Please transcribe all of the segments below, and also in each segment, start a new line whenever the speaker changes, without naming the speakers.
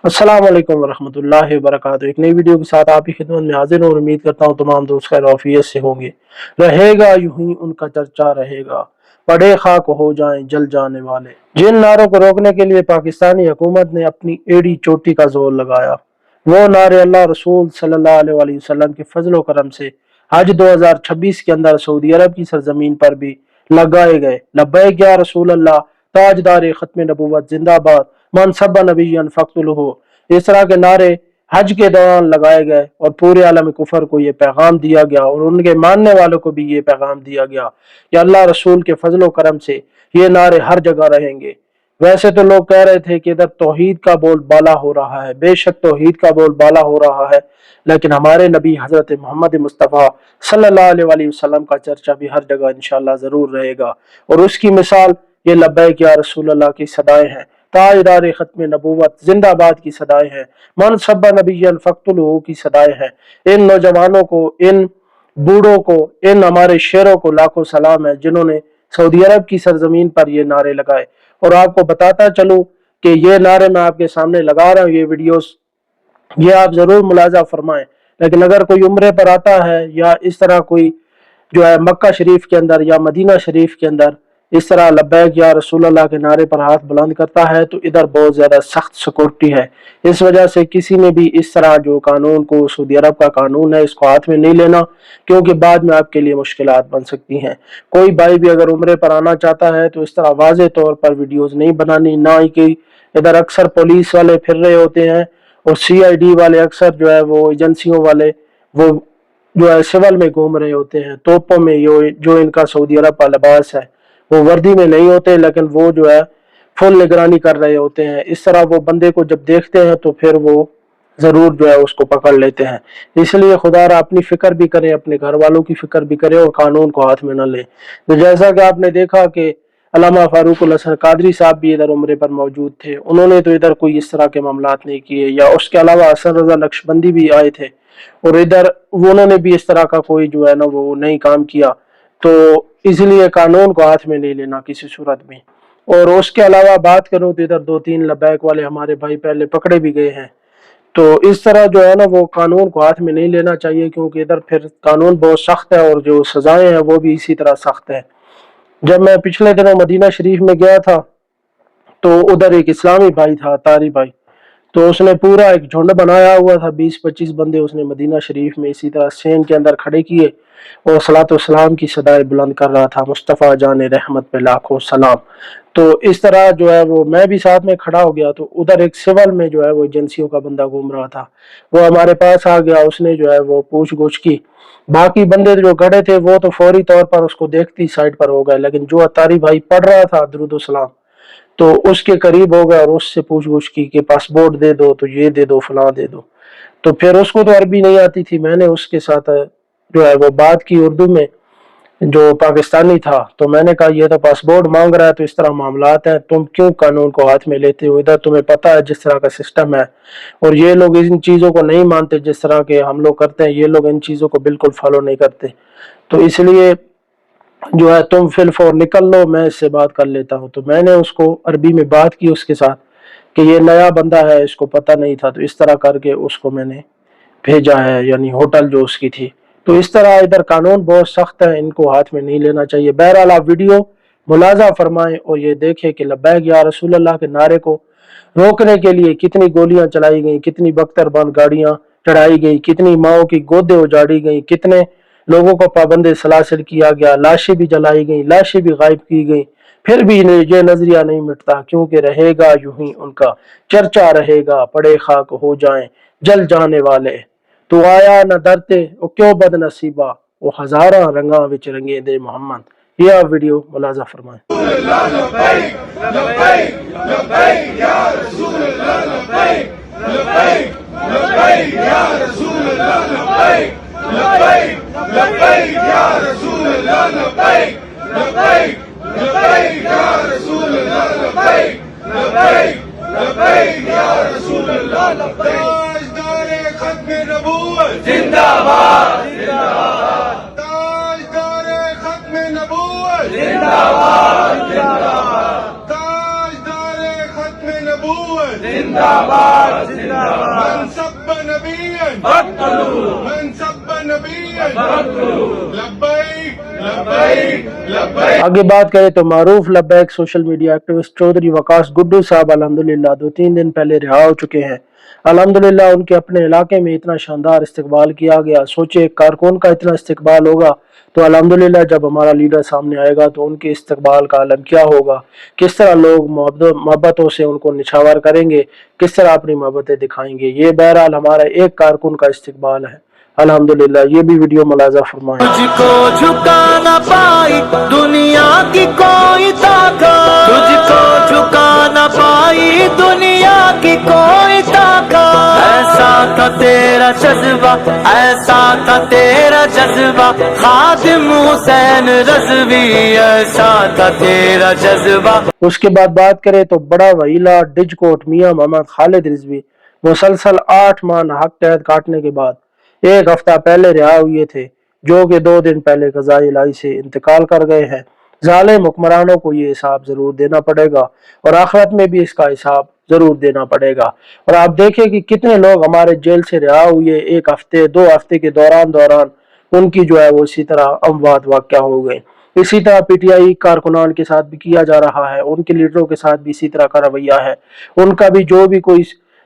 अस्सलाम वालेकुम वरहमतुल्लाहि वबरकातुहू। एक नई वीडियो के साथ आप ही खिदमत में हाजिर हूँ और उम्मीद करता हूँ तमाम दोस्त खैर आफियत से होंगे। रहेगा यूं ही उनका चर्चा रहेगा, पड़े खाक हो जाएं जल जाने वाले। जिन नारों को रोकने के लिए पाकिस्तानी हुकूमत ने अपनी एड़ी चोटी का जोर लगाया, वो नारे अल्लाह रसूल सल्लल्लाहु अलैहि वसल्लम के फजल व करम से हज 2026 के अंदर सऊदी अरब की सरजमीन पर भी लगाए गए। लब्बैक या रसूल अल्लाह, ताजदार खत्म नबूवत जिंदाबाद, मन सब नबीयन फ़क्तुलहु, इस तरह के नारे हज के दौरान लगाए गए और पूरे आलम कुफर को ये पैगाम दिया गया और उनके मानने वालों को भी ये पैगाम दिया गया कि अल्लाह रसूल के फजल करम से ये नारे हर जगह रहेंगे। वैसे तो लोग कह रहे थे कि इधर तौहीद का बोल बाला हो रहा है, बेशक तौहीद का बोल बाला हो रहा है, लेकिन हमारे नबी हजरत मोहम्मद मुस्तफ़ा सल्लल्लाहु अलैहि वसल्लम का चर्चा भी हर जगह इंशाअल्लाह जरूर रहेगा। और उसकी मिसाल ये लब्बैक या रसूल अल्लाह की सदाएं हैं, ताजदार खत्म नबूवत जिंदाबाद की सदाएं हैं, मन सब्बा नबीयन फ़क्तुलहु की सदाएं हैं। इन नौजवानों को, इन बूढ़ों को, इन हमारे शेरों को लाखों सलाम है जिन्होंने सऊदी अरब की सरजमीन पर ये नारे लगाए। और आपको बताता चलूं कि ये नारे मैं आपके सामने लगा रहा हूँ, ये वीडियोस ये आप जरूर मुलाजा फरमाएं। लेकिन अगर कोई उम्रे पर आता है या इस तरह कोई जो है मक्का शरीफ के अंदर या मदीना शरीफ के अंदर इस तरह लब्बैक या रसूल अल्लाह के नारे पर हाथ बुलंद करता है तो इधर बहुत ज़्यादा सख्त सिक्योरिटी है। इस वजह से किसी ने भी इस तरह जो कानून को, सऊदी अरब का कानून है, इसको हाथ में नहीं लेना, क्योंकि बाद में आपके लिए मुश्किलात बन सकती हैं। कोई भाई भी अगर उम्रे पर आना चाहता है तो इस तरह वाज़े तौर पर वीडियोज़ नहीं बनानी, ना ही कि इधर अक्सर पुलिस वाले फिर रहे होते हैं और CID वाले अक्सर जो है वो एजेंसियों वाले वो जो है सिविल में घूम रहे होते हैं, तोपों में। जो इनका सऊदी अरब का लिबास है वो वर्दी में नहीं होते, लेकिन वो जो है फुल निगरानी कर रहे होते हैं। इस तरह वो बंदे को जब देखते हैं तो फिर वो जरूर जो है उसको पकड़ लेते हैं। इसलिए खुदारा अपनी फिक्र भी करें, अपने घर वालों की फिक्र भी करें और कानून को हाथ में न लें। तो जैसा कि आपने देखा कि अल्लामा फारूकुल हसन कादरी साहब भी इधर उम्रे पर मौजूद थे, उन्होंने तो इधर कोई इस तरह के मामलात नहीं किए। या उसके अलावा हसन रजा नक्शबंदी भी आए थे और इधर उन्होंने भी इस तरह का कोई जो है ना वो नहीं काम किया। तो इसलिए कानून को हाथ में नहीं लेना किसी सूरत में। और उसके अलावा बात करूं तो इधर 2-3 लब्बैक वाले हमारे भाई पहले पकड़े भी गए हैं। तो इस तरह जो है ना वो कानून को हाथ में नहीं लेना चाहिए, क्योंकि इधर फिर कानून बहुत सख्त है और जो सजाएं हैं वो भी इसी तरह सख्त है। जब मैं पिछले दिनों मदीना शरीफ में गया था तो उधर एक इस्लामी भाई था, तारी भाई, तो उसने पूरा एक झुंड बनाया हुआ था, 20-25 बंदे उसने मदीना शरीफ में इसी तरह सेन के अंदर खड़े किए और सलातो सलाम की सदाएं बुलंद कर रहा था, मुस्तफ़ा जान रहमत पे लाखों सलाम। तो इस तरह जो है वो मैं भी साथ में खड़ा हो गया। तो उधर एक सिविल में जो है वो एजेंसियों का बंदा घूम रहा था, वो हमारे पास आ गया, उसने जो है वो पूछ गुछ की। बाकी बंदे जो खड़े थे वो तो फौरी तौर पर उसको देखती साइड पर हो गए, लेकिन जो अतारी भाई पढ़ रहा था दुरूद सलाम तो उसके करीब हो गया और उससे पूछ गुछ की कि पासपोर्ट दे दो, तो ये दे दो, फलां दे दो। तो फिर उसको तो अरबी नहीं आती थी, मैंने उसके साथ जो है वो बात की उर्दू में, जो पाकिस्तानी था। तो मैंने कहा ये तो पासपोर्ट मांग रहा है, तो इस तरह मामलात हैं, तुम क्यों कानून को हाथ में लेते हो? इधर तुम्हें पता है जिस तरह का सिस्टम है और ये लोग इन चीज़ों को नहीं मानते जिस तरह के हम लोग करते हैं, ये लोग इन चीज़ों को बिल्कुल फॉलो नहीं करते। तो इसलिए जो है तुम फिलफौर निकल लो, मैं इससे बात कर लेता हूँ। तो मैंने उसको अरबी में बात की उसके साथ कि ये नया बंदा है, इसको पता नहीं था, तो इस तरह करके उसको मैंने भेजा है, यानी होटल जो उसकी थी। तो इस तरह इधर कानून बहुत सख्त है, इनको हाथ में नहीं लेना चाहिए। बहरहाल आप वीडियो मुलाजा फरमाएं और ये देखें कि लब्बैक या रसूल अल्लाह के नारे को रोकने के लिए कितनी गोलियां चलाई गई, कितनी बख्तरबंद गाड़ियां चढ़ाई गई, कितनी माओ की गोदें उजाड़ी गई, कितने लोगों को पाबंद सलासिल किया गया, लाशें भी जलाई गई, लाशें भी गायब की गई। फिर भी ये नजरिया नहीं मिटता, क्योंकि रहेगा यूं ही उनका चर्चा रहेगा, पड़े खाक हो जाएं जल जाने वाले। तू आया न डरते ओ क्यों बदनसीबा, वो हजारा रंगा विच रंगे दे मोहम्मद। ये आप वीडियो मुलाजा फरमाएं।
जिंदाबाद जिंदाबाद, ताजदारे खत्म नबूवत जिंदाबाद जिंदाबाद, ताजदारे खत्म नबूवत जिंदाबाद जिंदाबाद من سب نبيا فاقتلوه من سب نبيا فاقتلوه لبيक لبيक لبيक
آگے بات کریں تو معروف لبیک سوشل میڈیا ایکٹیوسٹ چودھری وقاص گڈو صاحب الحمدللہ 2-3 دن پہلے رہا ہو چکے ہیں۔ الحمدللہ ان کے اپنے علاقے میں اتنا شاندار استقبال کیا گیا، سوچے ایک کارکن کا اتنا استقبال ہوگا تو الحمدللہ جب ہمارا لیڈر سامنے آئے گا تو ان کے استقبال کا عالم کیا ہوگا، کس طرح لوگ محبتوں سے ان کو نچھاور کریں گے، کس طرح اپنی محبتیں دکھائیں گے۔ یہ بہرحال ہمارا ایک کارکن کا استقبال ہے الحمدللہ۔ یہ بھی ویڈیو ملاحظہ فرمائیں۔
تجھ کو جھکا نہ پائی دنیا کی کوئی طاقت، تجھ کو جھکا نہ پائی دنیا کی کوئی طاقت، ایسا تھا تیرا جذبہ، ایسا تھا تیرا جذبہ خادم حسین رضوی، ایسا تھا تیرا جذبہ۔
اس کے بعد بات کریں تو بڑا وحیلہ ڈج کوٹ میاں محمد خالد رضوی مسلسل 8 ماہ حق قید کاٹنے کے بعد 1 ہفتہ پہلے رہا ہوئے تھے، جو کہ 2 دن پہلے قضائے الہی سے انتقال کر گئے ہیں۔ ظالم حکمرانوں کو یہ حساب ضرور دینا پڑے گا اور آخرت میں بھی اس کا حساب ضرور دینا پڑے گا۔ اور آپ دیکھیں کہ کتنے لوگ ہمارے جیل سے رہا ہوئے 1 ہفتے 2 ہفتے کے دوران ان کی جو ہے وہ اسی طرح اموات واقع ہو گئے۔ اسی طرح پی ٹی آئی کارکنان کے ساتھ بھی کیا جا رہا ہے، ان کے لیڈروں کے ساتھ بھی اسی طرح کا رویہ ہے۔ ان کا بھی جو بھی کوئی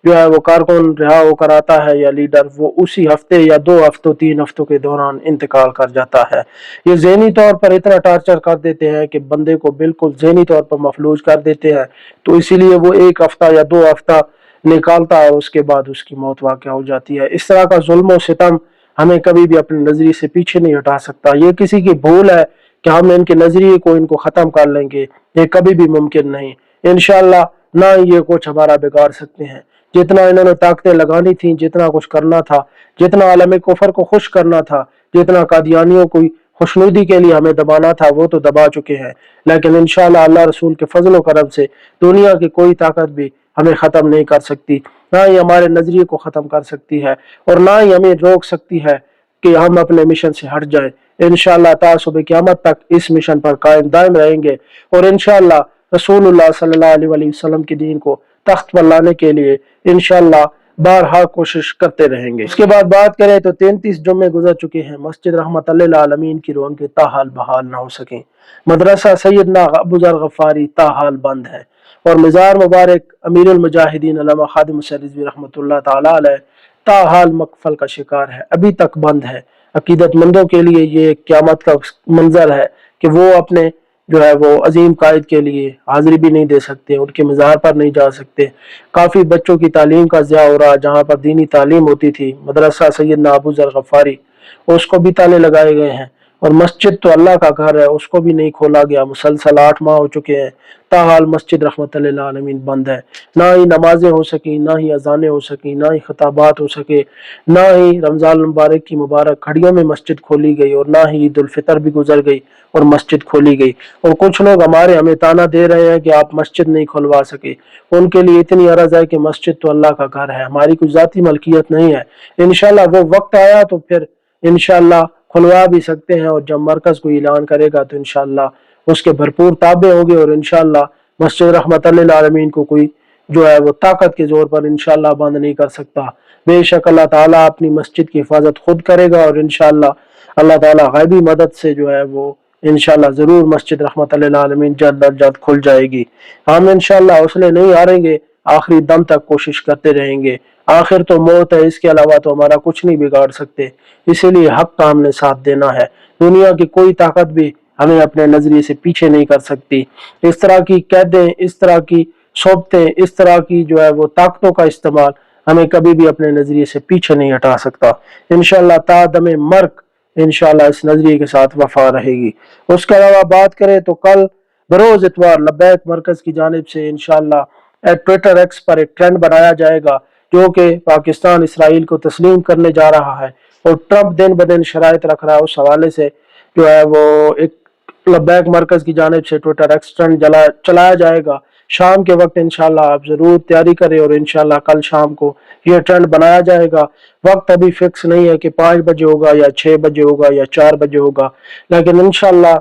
جو ہے وہ کارکن رہا ہو کر آتا ہے یا لیڈر، وہ اسی ہفتے یا 2 ہفتوں 3 ہفتوں کے دوران انتقال کر جاتا ہے۔ یہ ذہنی طور پر اتنا ٹارچر کر دیتے ہیں کہ بندے کو بالکل ذہنی طور پر مفلوج کر دیتے ہیں، تو اسی لیے وہ 1 ہفتہ یا 2 ہفتہ نکالتا ہے اور اس کے بعد اس کی موت واقع ہو جاتی ہے۔ اس طرح کا ظلم و ستم ہمیں کبھی بھی اپنے نظریے سے پیچھے نہیں ہٹا سکتا۔ یہ کسی کی بھول ہے کہ ہم ان کے نظریے کو ان کو ختم کر لیں گے، یہ کبھی بھی ممکن نہیں۔ انشاءاللہ نہ یہ کچھ ہمارا بگاڑ سکتے ہیں۔ جتنا انہوں نے طاقتیں لگانی تھیں، جتنا کچھ کرنا تھا، جتنا عالم کفر کو خوش کرنا تھا، جتنا قادیانیوں کو خوشنودی کے لیے ہمیں دبانا تھا، وہ تو دبا چکے ہیں۔ لیکن انشاءاللہ اللہ رسول کے فضل و کرم سے دنیا کی کوئی طاقت بھی ہمیں ختم نہیں کر سکتی، نہ ہی ہمارے نظریے کو ختم کر سکتی ہے اور نہ ہی ہمیں روک سکتی ہے کہ ہم اپنے مشن سے ہٹ جائیں۔ انشاءاللہ تا صبح قیامت تک اس مشن پر قائم دائم رہیں گے اور انشاءاللہ رسول اللہ صلی اللہ علیہ وسلم کے دین کو تخت پر لانے کے لیے انشاءاللہ بارہا کوشش کرتے رہیں گے۔ اس کے بعد بات کریں تو 33 جمعے گزر چکے ہیں، مسجد رحمت للعالمین کی رونقیں تاحال بحال نہ ہو سکیں۔ مدرسہ سیدنا ابو ذر غفاری تاحال بند ہے اور مزار مبارک امیر المجاہدین علامہ خادم حسین رضوی رحمۃ اللہ تعالی علیہ تاحال مقفل کا شکار ہے، ابھی تک بند ہے۔ عقیدت مندوں کے لیے یہ قیامت کا منظر ہے کہ وہ اپنے جو ہے وہ عظیم قائد کے لیے حاضری بھی نہیں دے سکتے، ان کے مزار پر نہیں جا سکتے۔ کافی بچوں کی تعلیم کا ضیاع ہو رہا، جہاں پر دینی تعلیم ہوتی تھی، مدرسہ سیدنا ابو ذر غفاری، اس کو بھی تالے لگائے گئے ہیں اور مسجد تو اللہ کا گھر ہے، اس کو بھی نہیں کھولا گیا۔ مسلسل 8 ماہ ہو چکے ہیں، تاحال مسجد رحمت للعالمین بند ہے۔ نہ ہی نمازیں ہو سکیں، نہ ہی اذانیں ہو سکیں، نہ ہی خطابات ہو سکے، نہ ہی رمضان المبارک کی مبارک گھڑیوں میں مسجد کھولی گئی اور نہ ہی عید الفطر بھی گزر گئی اور مسجد کھولی گئی۔ اور کچھ لوگ ہمیں تانا دے رہے ہیں کہ آپ مسجد نہیں کھلوا سکے۔ ان کے لیے اتنی عرض ہے کہ مسجد تو اللہ کا گھر ہے، ہماری کوئی ذاتی ملکیت نہیں ہے۔ انشاءاللہ وہ وقت آیا تو پھر انشاءاللہ کھلوا بھی سکتے ہیں، اور جب مرکز کو اعلان کرے گا تو انشاءاللہ اس کے بھرپور تابع ہوں گے اور انشاءاللہ مسجد رحمت للعالمین کو کوئی جو ہے وہ طاقت کے زور پر انشاءاللہ بند نہیں کر سکتا۔ بے شک اللہ تعالیٰ اپنی مسجد کی حفاظت خود کرے گا اور انشاءاللہ اللہ تعالیٰ غیبی مدد سے جو ہے وہ انشاءاللہ ضرور مسجد رحمت للعالمین جلد از جلد کھل جائے گی۔ ہم انشاءاللہ حوصلے نہیں ہاریں گے، آخری دم تک کوشش کرتے رہیں گے۔ آخر تو موت ہے، اس کے علاوہ تو ہمارا کچھ نہیں بگاڑ سکتے، اسی لیے حق کا ہم نے ساتھ دینا ہے۔ دنیا کی کوئی طاقت بھی ہمیں اپنے نظریے سے پیچھے نہیں کر سکتی۔ اس طرح کی قیدیں، اس طرح کی صحبتیں، اس طرح کی جو ہے وہ طاقتوں کا استعمال ہمیں کبھی بھی اپنے نظریے سے پیچھے نہیں ہٹا سکتا۔ انشاءاللہ تا دم مرگ انشاءاللہ اس نظریے کے ساتھ وفا رہے گی۔ اس کے علاوہ بات کریں تو کل بروز اتوار لبیک مرکز کی جانب سے انشاءاللہ ٹویٹر ایکس پر ایک ٹرینڈ بنایا جائے گا جو کہ پاکستان اسرائیل کو تسلیم کرنے جا رہا ہے، اور ٹرمپ دن بدن شرائط رکھ رہا ہے۔ اس حوالے سے جو ہے وہ ایک لبیک مرکز کی جانب سے ٹویٹر ایکس ٹرینڈ چلایا جائے گا شام کے وقت۔ انشاءاللہ آپ ضرور تیاری کریں اور انشاءاللہ کل شام کو یہ ٹرینڈ بنایا جائے گا۔ وقت ابھی فکس نہیں ہے کہ 5 بجے ہوگا یا 6 بجے ہوگا یا 4 بجے ہوگا، لیکن انشاءاللہ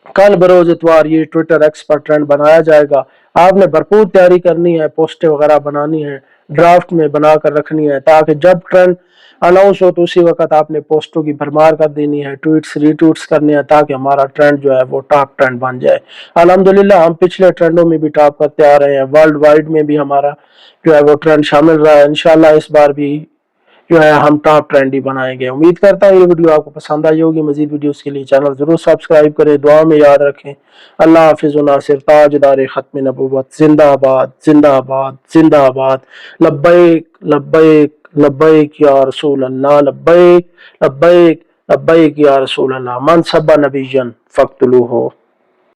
कल बरोज इतवार ये ट्विटर एक्स पर ट्रेंड बनाया जाएगा। आपने भरपूर तैयारी करनी है, पोस्टें वगैरह बनानी है, ड्राफ्ट में बनाकर रखनी है, ताकि जब ट्रेंड अनाउंस हो तो उसी वक्त आपने पोस्टों की भरमार कर देनी है, ट्वीट्स रीट्वीट्स करने हैं, ताकि हमारा ट्रेंड जो है वो टॉप ट्रेंड बन जाए। अल्हम्दुलिल्लाह हम पिछले ट्रेंडों में भी टॉप करते आ रहे हैं, वर्ल्ड वाइड में भी हमारा जो है वो ट्रेंड शामिल रहा है। इंशाल्लाह इस बार भी जो है हम टॉप ट्रेंड ही बनाएंगे। उम्मीद करता हूँ ये वीडियो आपको पसंद आई होगी। मजीद वीडियोस के लिए चैनल जरूर सब्सक्राइब करें, दुआ में याद रखें। अल्लाह हाफिज़ व नासिर, ताजदार खत्म नबूवत, जिंदाबाद जिंदाबाद जिंदाबाद। लब्बैक लब्बैक लब्बैक या रसूल अल्लाह, लब्बैक लब्बैक लब्बैक या रसूल अल्लाह। मन सब्बा नबिय्यन फक्तुलूहु।